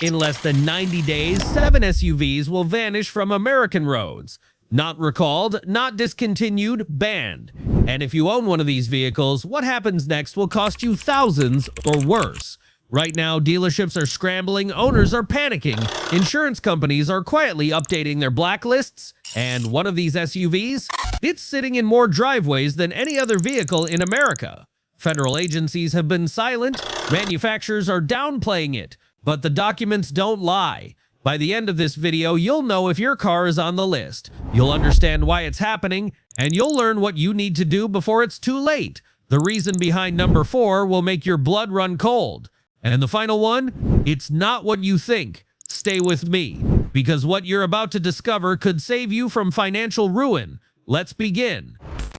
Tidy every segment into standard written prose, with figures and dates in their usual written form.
In less than 90 days, 7 SUVs will vanish from American roads. Not recalled, not discontinued, banned. And if you own one of these vehicles, what happens next will cost you thousands or worse. Right now, dealerships are scrambling, owners are panicking, insurance companies are quietly updating their blacklists, and one of these SUVs? It's sitting in more driveways than any other vehicle in America. Federal agencies have been silent, manufacturers are downplaying it, but the documents don't lie. By the end of this video, you'll know if your car is on the list. You'll understand why it's happening, and you'll learn what you need to do before it's too late. The reason behind number 4 will make your blood run cold. And the final one, it's not what you think. Stay with me, because what you're about to discover could save you from financial ruin. Let's begin.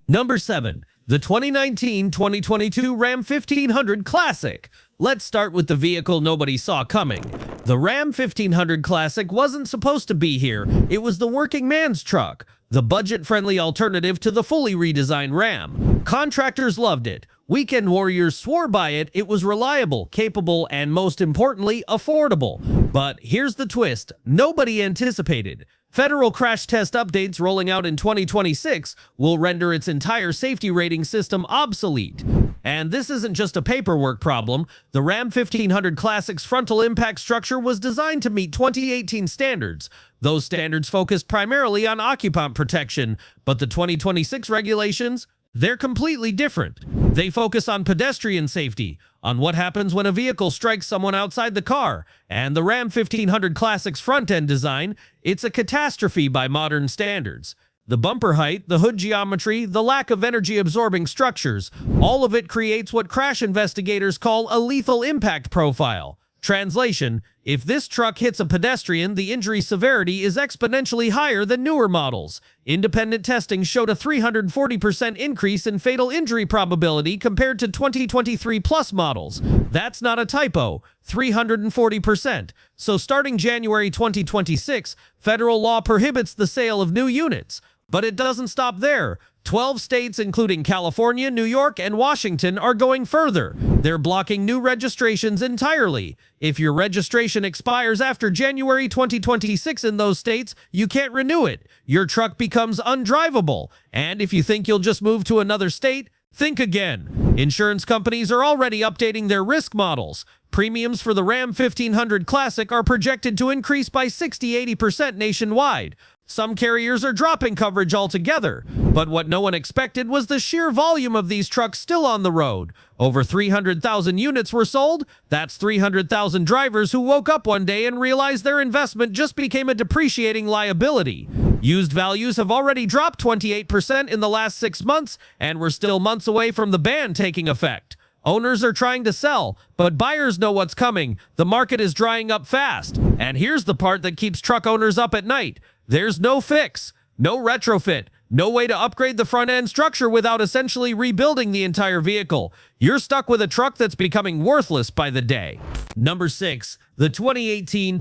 Number 7. The 2019-2022 Ram 1500 Classic. Let's start with the vehicle nobody saw coming. The Ram 1500 Classic wasn't supposed to be here. It was the working man's truck, the budget-friendly alternative to the fully redesigned Ram. Contractors loved it. Weekend warriors swore by it. It was reliable, capable, and most importantly, affordable. But here's the twist nobody anticipated. Federal crash test updates rolling out in 2026 will render its entire safety rating system obsolete. And this isn't just a paperwork problem. The Ram 1500 Classic's frontal impact structure was designed to meet 2018 standards. Those standards focused primarily on occupant protection, but the 2026 regulations, they're completely different. They focus on pedestrian safety, on what happens when a vehicle strikes someone outside the car, and the Ram 1500 Classic's front-end design, it's a catastrophe by modern standards. The bumper height, the hood geometry, the lack of energy-absorbing structures, all of it creates what crash investigators call a lethal impact profile. Translation, if this truck hits a pedestrian, the injury severity is exponentially higher than newer models. Independent testing showed a 340% increase in fatal injury probability compared to 2023 plus models. That's not a typo, 340%. So starting January 2026, federal law prohibits the sale of new units. But it doesn't stop there. 12 states, including California, New York, and Washington, are going further. They're blocking new registrations entirely. If your registration expires after January 2026 in those states, you can't renew it. Your truck becomes undrivable. And if you think you'll just move to another state, think again. Insurance companies are already updating their risk models. Premiums for the Ram 1500 Classic are projected to increase by 60–80% nationwide. Some carriers are dropping coverage altogether, but what no one expected was the sheer volume of these trucks still on the road. Over 300,000 units were sold. That's 300,000 drivers who woke up one day and realized their investment just became a depreciating liability. Used values have already dropped 28% in the last 6 months, and we're still months away from the ban taking effect. Owners are trying to sell, but buyers know what's coming. The market is drying up fast. And here's the part that keeps truck owners up at night. There's no fix, no retrofit, no way to upgrade the front-end structure without essentially rebuilding the entire vehicle. You're stuck with a truck that's becoming worthless by the day. Number 6. The 2018-2021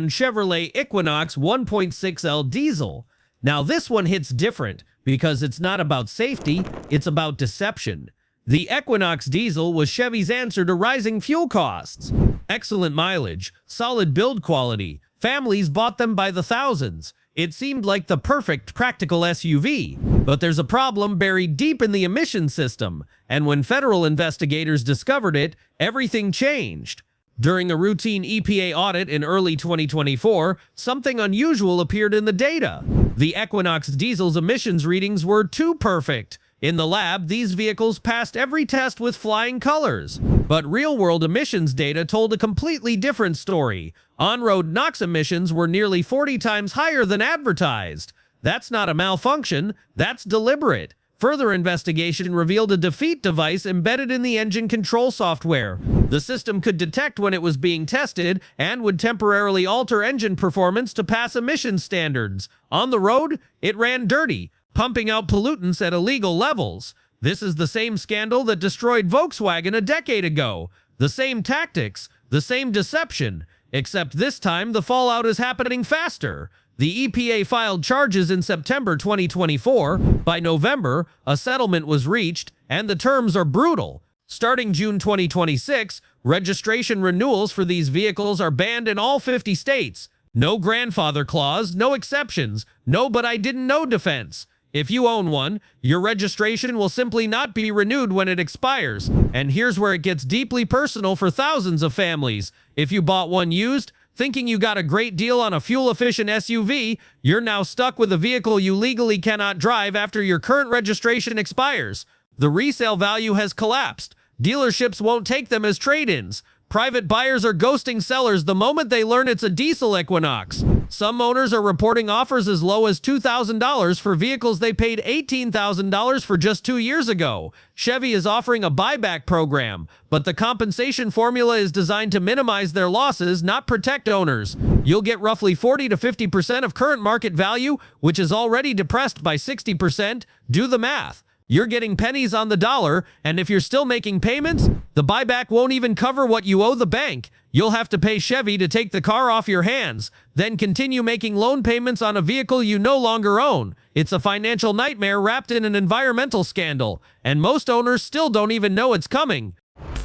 Chevrolet Equinox 1.6L Diesel. Now this one hits different because it's not about safety, it's about deception. The Equinox Diesel was Chevy's answer to rising fuel costs. Excellent mileage, solid build quality. Families bought them by the thousands. It seemed like the perfect practical SUV. But there's a problem buried deep in the emission system, and when federal investigators discovered it, everything changed. During a routine EPA audit in early 2024, something unusual appeared in the data. The Equinox Diesel's emissions readings were too perfect. In the lab, these vehicles passed every test with flying colors. But real-world emissions data told a completely different story. On-road NOx emissions were nearly 40 times higher than advertised. That's not a malfunction, that's deliberate. Further investigation revealed a defeat device embedded in the engine control software. The system could detect when it was being tested and would temporarily alter engine performance to pass emission standards. On the road, it ran dirty, pumping out pollutants at illegal levels. This is the same scandal that destroyed Volkswagen a decade ago. The same tactics, the same deception, except this time the fallout is happening faster. The EPA filed charges in September 2024. By November, a settlement was reached, and the terms are brutal. Starting June 2026, registration renewals for these vehicles are banned in all 50 states. No grandfather clause, no exceptions, no but I didn't know defense. If you own one, your registration will simply not be renewed when it expires. And here's where it gets deeply personal for thousands of families. If you bought one used, thinking you got a great deal on a fuel-efficient SUV, you're now stuck with a vehicle you legally cannot drive after your current registration expires. The resale value has collapsed. Dealerships won't take them as trade-ins. Private buyers are ghosting sellers the moment they learn it's a diesel Equinox. Some owners are reporting offers as low as $2,000 for vehicles they paid $18,000 for just 2 years ago. Chevy is offering a buyback program, but the compensation formula is designed to minimize their losses, not protect owners. You'll get roughly 40 to 50% of current market value, which is already depressed by 60%. Do the math. You're getting pennies on the dollar, and if you're still making payments, the buyback won't even cover what you owe the bank. You'll have to pay Chevy to take the car off your hands, then continue making loan payments on a vehicle you no longer own. It's a financial nightmare wrapped in an environmental scandal, and most owners still don't even know it's coming.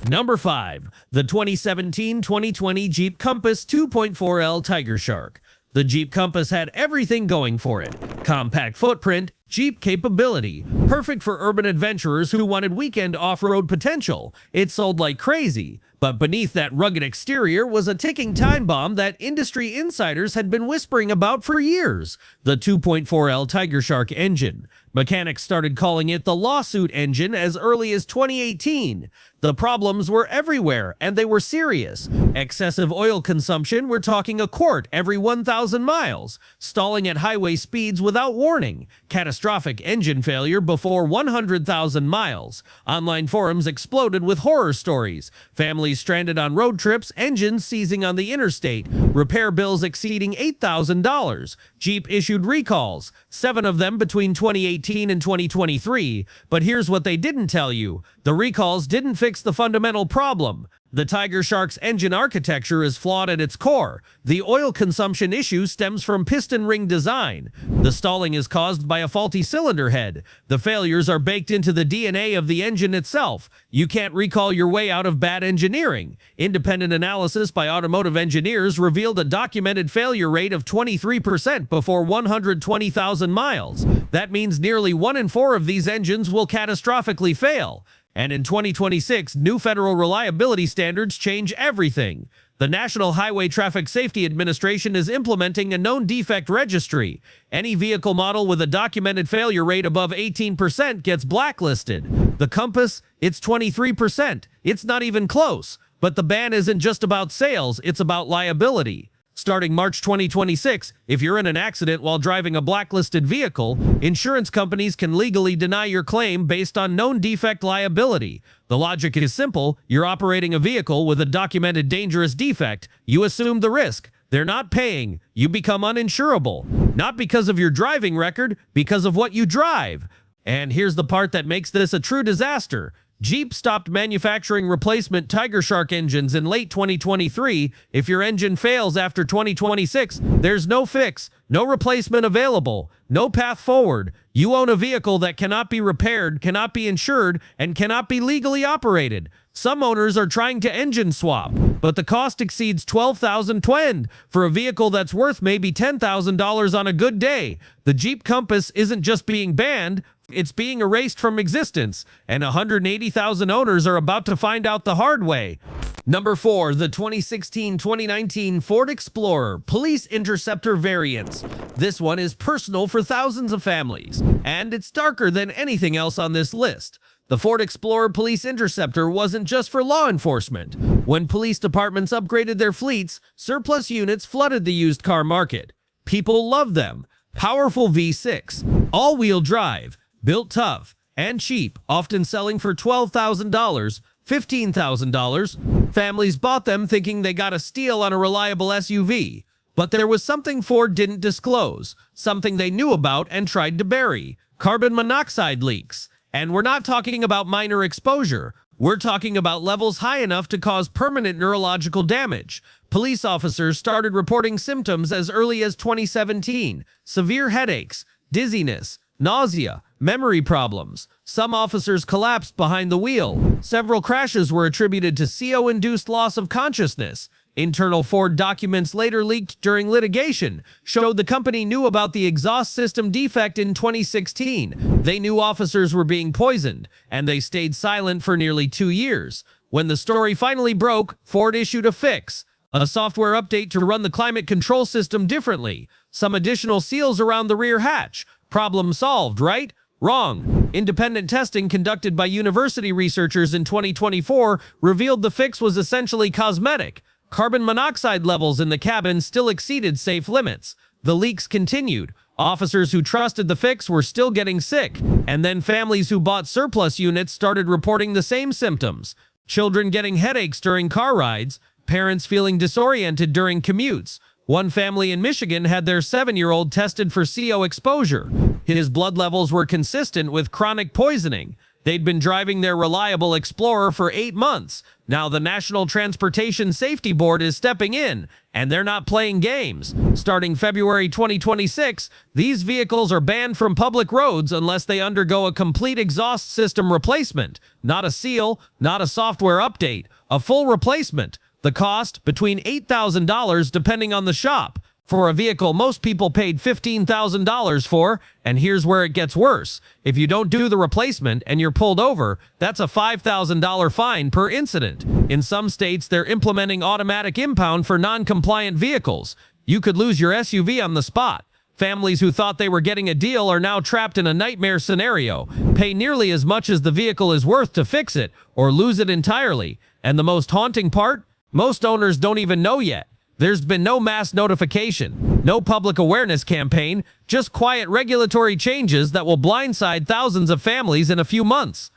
Number 5. The 2017-2020 Jeep Compass 2.4L Tiger Shark. The Jeep Compass had everything going for it. Compact footprint, Jeep capability, perfect for urban adventurers who wanted weekend off-road potential. It sold like crazy. But beneath that rugged exterior was a ticking time bomb that industry insiders had been whispering about for years. The 2.4L Tiger Shark engine. Mechanics started calling it the lawsuit engine as early as 2018. The problems were everywhere, and they were serious. Excessive oil consumption, we're talking a quart every 1,000 miles. Stalling at highway speeds without warning. Catastrophic engine failure before 100,000 miles. Online forums exploded with horror stories. Families stranded on road trips, engines seizing on the interstate. Repair bills exceeding $8,000. Jeep issued recalls, 7 of them between 2018 and 2023. But here's what they didn't tell you. The recalls didn't fix the fundamental problem. The Tiger Shark's engine architecture is flawed at its core. The oil consumption issue stems from piston ring design. The stalling is caused by a faulty cylinder head. The failures are baked into the DNA of the engine itself. You can't recall your way out of bad engineering. Independent analysis by automotive engineers revealed a documented failure rate of 23% before 120,000 miles. That means nearly 1 in 4 of these engines will catastrophically fail. And in 2026, new federal reliability standards change everything. The National Highway Traffic Safety Administration is implementing a known defect registry. Any vehicle model with a documented failure rate above 18% gets blacklisted. The Compass, it's 23%. It's not even close. But the ban isn't just about sales, it's about liability. Starting March 2026, if you're in an accident while driving a blacklisted vehicle, insurance companies can legally deny your claim based on known defect liability. The logic is simple. You're operating a vehicle with a documented dangerous defect. You assume the risk. They're not paying. You become uninsurable. Not because of your driving record, because of what you drive. And here's the part that makes this a true disaster. Jeep stopped manufacturing replacement Tiger Shark engines in late 2023. If your engine fails after 2026, there's no fix, no replacement available, no path forward. You own a vehicle that cannot be repaired, cannot be insured, and cannot be legally operated. Some owners are trying to engine swap, but the cost exceeds $12,000 for a vehicle that's worth maybe $10,000 on a good day. The Jeep Compass isn't just being banned, it's being erased from existence, and 180,000 owners are about to find out the hard way. Number 4, the 2016-2019 Ford Explorer Police Interceptor variants. This one is personal for thousands of families, and it's darker than anything else on this list. The Ford Explorer Police Interceptor wasn't just for law enforcement. When police departments upgraded their fleets, surplus units flooded the used car market. People love them. Powerful V6, all-wheel drive, built tough and cheap, often selling for $12,000, $15,000. Families bought them thinking they got a steal on a reliable SUV. But there was something Ford didn't disclose, something they knew about and tried to bury: carbon monoxide leaks. And we're not talking about minor exposure. We're talking about levels high enough to cause permanent neurological damage. Police officers started reporting symptoms as early as 2017: severe headaches, dizziness, nausea, Memory problems. Some officers collapsed behind the wheel. Several crashes were attributed to CO-induced loss of consciousness. Internal Ford documents later leaked during litigation showed the company knew about the exhaust system defect in 2016. They knew officers were being poisoned, and they stayed silent for nearly 2 years. When the story finally broke, Ford issued a fix, a software update to run the climate control system differently, some additional seals around the rear hatch. Problem solved, right? Wrong. Independent testing conducted by university researchers in 2024 revealed the fix was essentially cosmetic. Carbon monoxide levels in the cabin still exceeded safe limits. The leaks continued. Officers who trusted the fix were still getting sick, and then families who bought surplus units started reporting the same symptoms. Children getting headaches during car rides, parents feeling disoriented during commutes. One family in Michigan had their 7-year-old tested for CO exposure. His blood levels were consistent with chronic poisoning. They'd been driving their reliable Explorer for 8 months. Now the National Transportation Safety Board is stepping in, and they're not playing games. Starting February 2026, these vehicles are banned from public roads unless they undergo a complete exhaust system replacement. Not a seal, not a software update, a full replacement. The cost, between $8,000 depending on the shop. For a vehicle most people paid $15,000 for, and here's where it gets worse. If you don't do the replacement and you're pulled over, that's a $5,000 fine per incident. In some states, they're implementing automatic impound for non-compliant vehicles. You could lose your SUV on the spot. Families who thought they were getting a deal are now trapped in a nightmare scenario. Pay nearly as much as the vehicle is worth to fix it, or lose it entirely. And the most haunting part? Most owners don't even know yet. There's been no mass notification, no public awareness campaign, just quiet regulatory changes that will blindside thousands of families in a few months.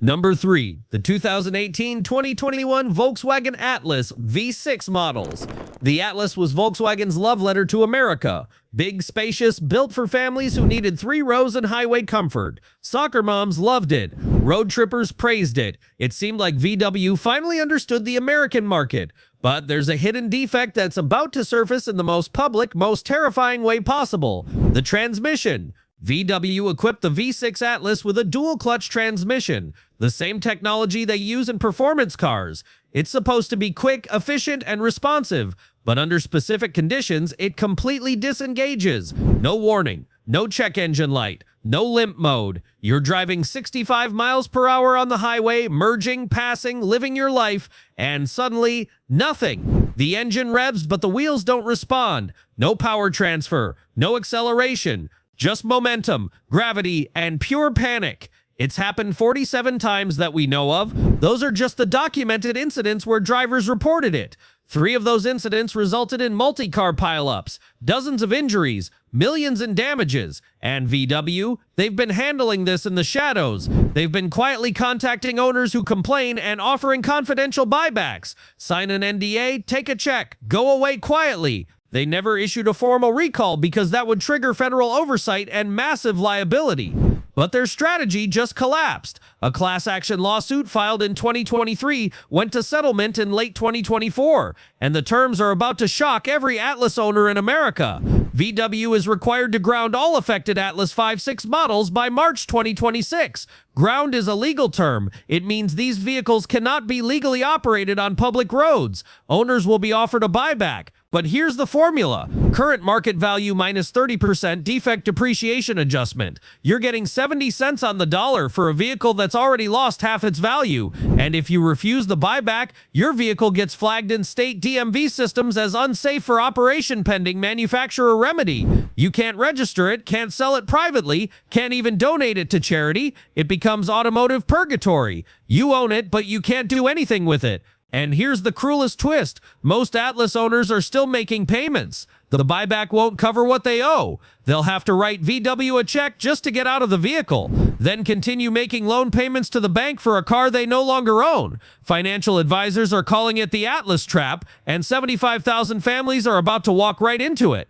Number 3. The 2018-2021 Volkswagen Atlas V6 models. The Atlas was Volkswagen's love letter to America. Big, spacious, built for families who needed 3 rows and highway comfort. Soccer moms loved it. Road trippers praised it. It seemed like VW finally understood the American market. But there's a hidden defect that's about to surface in the most public, most terrifying way possible. The transmission. VW equipped the V6 Atlas with a dual-clutch transmission, the same technology they use in performance cars. It's supposed to be quick, efficient, and responsive, but under specific conditions, it completely disengages. No warning, no check engine light, no limp mode. You're driving 65 miles per hour on the highway, merging, passing, living your life, and suddenly, nothing. The engine revs, but the wheels don't respond. No power transfer, no acceleration. Just momentum, gravity, and pure panic. It's happened 47 times that we know of. Those are just the documented incidents where drivers reported it. 3 of those incidents resulted in multi-car pileups, dozens of injuries, millions in damages. And VW, they've been handling this in the shadows. They've been quietly contacting owners who complain and offering confidential buybacks. Sign an NDA, take a check, go away quietly. They never issued a formal recall because that would trigger federal oversight and massive liability. But their strategy just collapsed. A class action lawsuit filed in 2023 went to settlement in late 2024, and the terms are about to shock every Atlas owner in America. VW is required to ground all affected Atlas 5/6 models by March 2026. Ground is a legal term. It means these vehicles cannot be legally operated on public roads. Owners will be offered a buyback. But here's the formula. Current market value minus 30% defect depreciation adjustment. You're getting 70 cents on the dollar for a vehicle that's already lost half its value. And if you refuse the buyback, your vehicle gets flagged in state DMV systems as unsafe for operation pending manufacturer remedy. You can't register it, can't sell it privately, can't even donate it to charity. It becomes automotive purgatory. You own it, but you can't do anything with it. And here's the cruelest twist. Most Atlas owners are still making payments. The buyback won't cover what they owe. They'll have to write VW a check just to get out of the vehicle, then continue making loan payments to the bank for a car they no longer own. Financial advisors are calling it the Atlas trap, and 75,000 families are about to walk right into it.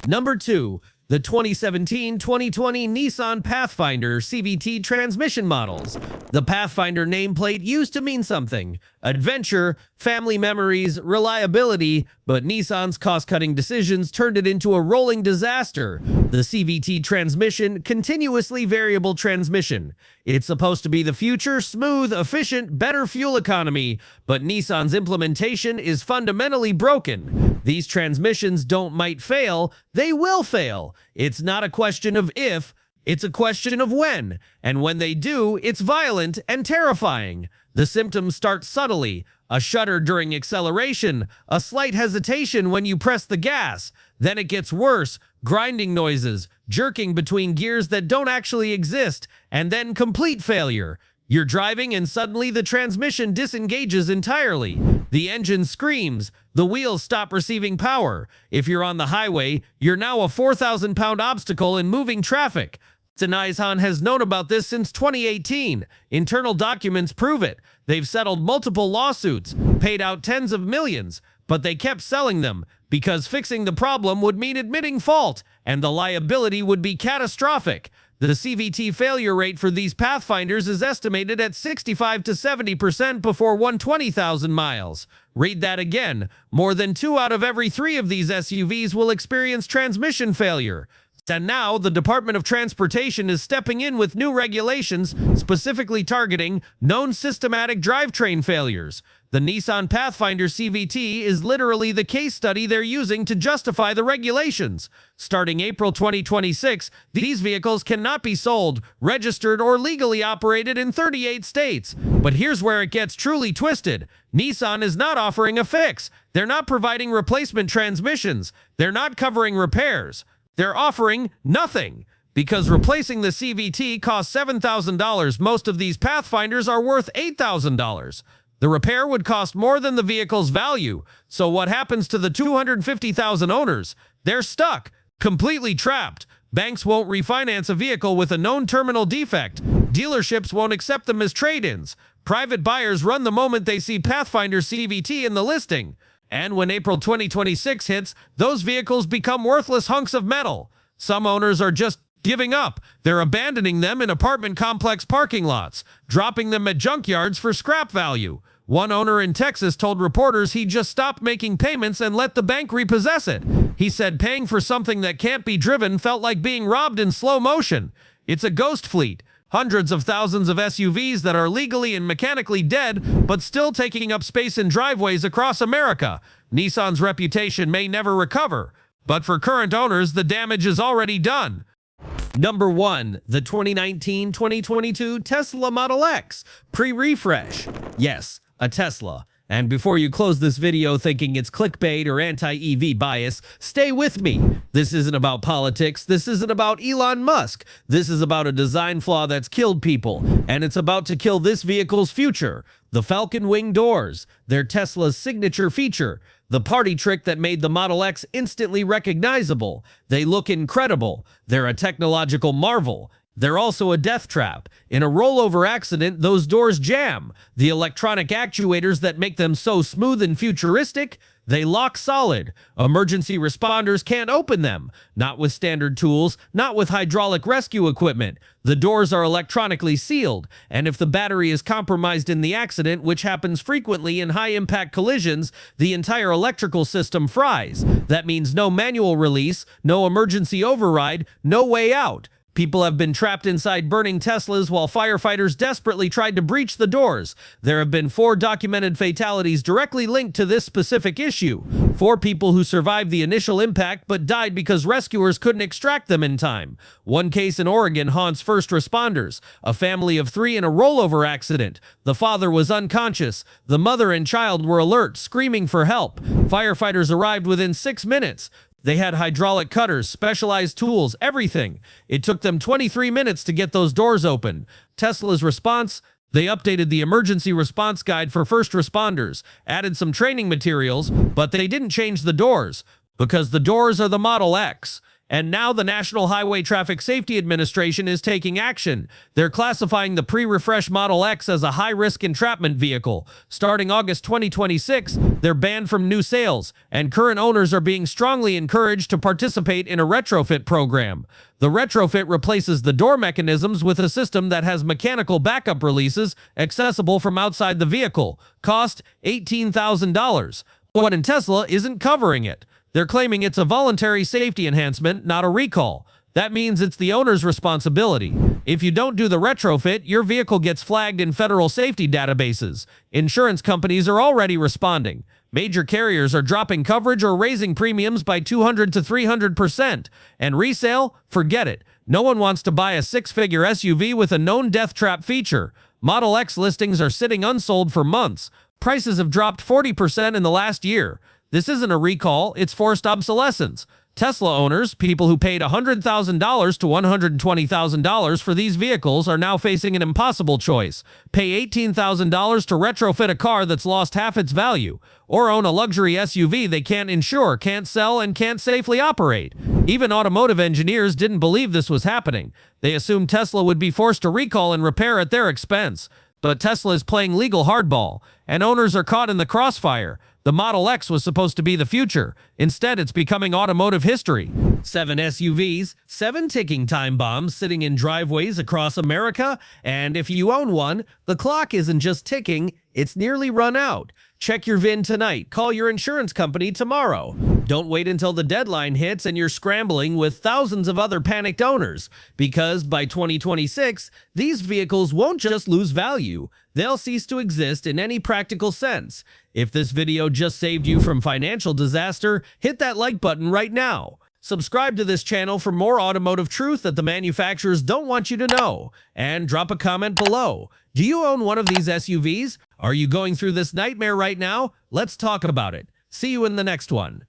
Number 2. The 2017-2020 Nissan Pathfinder CVT transmission models. The Pathfinder nameplate used to mean something. Adventure, family memories, reliability, But Nissan's cost-cutting decisions turned it into a rolling disaster. The CVT transmission, continuously variable transmission. It's supposed to be the future, smooth, efficient, better fuel economy, but Nissan's implementation is fundamentally broken. These transmissions might fail, they will fail. It's not a question of if, it's a question of when. And when they do, it's violent and terrifying. The symptoms start subtly. A shudder during acceleration, a slight hesitation when you press the gas. Then it gets worse, grinding noises, jerking between gears that don't actually exist, and then complete failure. You're driving and suddenly the transmission disengages entirely. The engine screams. The wheels stop receiving power. If you're on the highway, you're now a 4,000-pound obstacle in moving traffic. Nissan has known about this since 2018. Internal documents prove it. They've settled multiple lawsuits, paid out tens of millions, but they kept selling them because fixing the problem would mean admitting fault, and the liability would be catastrophic. The CVT failure rate for these Pathfinders is estimated at 65 to 70% before 120,000 miles. Read that again. More than 2 out of every 3 of these SUVs will experience transmission failure. And now, the Department of Transportation is stepping in with new regulations specifically targeting known systematic drivetrain failures. The Nissan Pathfinder CVT is literally the case study they're using to justify the regulations. Starting April 2026, these vehicles cannot be sold, registered, or legally operated in 38 states. But here's where it gets truly twisted. Nissan is not offering a fix. They're not providing replacement transmissions. They're not covering repairs. They're offering nothing. Because replacing the CVT costs $7,000, most of these Pathfinders are worth $8,000. The repair would cost more than the vehicle's value. So what happens to the 250,000 owners? They're stuck, completely trapped. Banks won't refinance a vehicle with a known terminal defect. Dealerships won't accept them as trade-ins. Private buyers run the moment they see Pathfinder CVT in the listing. And when April 2026 hits, those vehicles become worthless hunks of metal. Some owners are just giving up. They're abandoning them in apartment complex parking lots, dropping them at junkyards for scrap value. One owner in Texas told reporters he just stopped making payments and let the bank repossess it. He said paying for something that can't be driven felt like being robbed in slow motion. It's a ghost fleet. Hundreds of thousands of SUVs that are legally and mechanically dead, but still taking up space in driveways across America. Nissan's reputation may never recover, but for current owners, the damage is already done. Number 1. The 2019-2022 Tesla Model X pre-refresh. Yes, a Tesla. And before you close this video thinking it's clickbait or anti-EV bias, stay with me. This isn't about politics. This isn't about Elon Musk. This is about a design flaw that's killed people. And it's about to kill this vehicle's future. The Falcon Wing doors. They're Tesla's signature feature. The party trick that made the Model X instantly recognizable. They look incredible. They're a technological marvel. They're also a death trap. In a rollover accident, those doors jam. The electronic actuators that make them so smooth and futuristic, they lock solid. Emergency responders can't open them. Not with standard tools, not with hydraulic rescue equipment. The doors are electronically sealed, and if the battery is compromised in the accident, which happens frequently in high-impact collisions, the entire electrical system fries. That means no manual release, no emergency override, no way out. People have been trapped inside burning Teslas while firefighters desperately tried to breach the doors. There have been 4 documented fatalities directly linked to this specific issue. 4 people who survived the initial impact but died because rescuers couldn't extract them in time. One case in Oregon haunts first responders. A family of 3 in a rollover accident. The father was unconscious. The mother and child were alert, screaming for help. Firefighters arrived within 6 minutes. They had hydraulic cutters, specialized tools, everything. It took them 23 minutes to get those doors open. Tesla's response? They updated the emergency response guide for first responders, added some training materials, but they didn't change the doors, because the doors are the Model X. And now the National Highway Traffic Safety Administration is taking action. They're classifying the pre-refresh Model X as a high-risk entrapment vehicle. Starting August 2026, they're banned from new sales, and current owners are being strongly encouraged to participate in a retrofit program. The retrofit replaces the door mechanisms with a system that has mechanical backup releases accessible from outside the vehicle. Cost $18,000. But in Tesla isn't covering it. They're claiming it's a voluntary safety enhancement, not a recall. That means it's the owner's responsibility. If you don't do the retrofit, your vehicle gets flagged in federal safety databases. Insurance companies are already responding. Major carriers are dropping coverage or raising premiums by 200 to 300%. And resale? Forget it. No one wants to buy a six-figure SUV with a known death trap feature. Model X listings are sitting unsold for months. Prices have dropped 40% in the last year. This isn't a recall, it's forced obsolescence. Tesla owners, people who paid $100,000 to $120,000 for these vehicles, are now facing an impossible choice. Pay $18,000 to retrofit a car that's lost half its value, or own a luxury SUV they can't insure, can't sell, and can't safely operate. Even automotive engineers didn't believe this was happening. They assumed Tesla would be forced to recall and repair at their expense. But Tesla is playing legal hardball, and owners are caught in the crossfire. The Model X was supposed to be the future. Instead, it's becoming automotive history. 7 SUVs, 7 ticking time bombs sitting in driveways across America, and if you own one, the clock isn't just ticking, it's nearly run out. Check your VIN tonight. Call your insurance company tomorrow. Don't wait until the deadline hits and you're scrambling with thousands of other panicked owners, because by 2026, these vehicles won't just lose value, they'll cease to exist in any practical sense. If this video just saved you from financial disaster, hit that like button right now. Subscribe to this channel for more automotive truth that the manufacturers don't want you to know. And drop a comment below. Do you own one of these SUVs? Are you going through this nightmare right now? Let's talk about it. See you in the next one.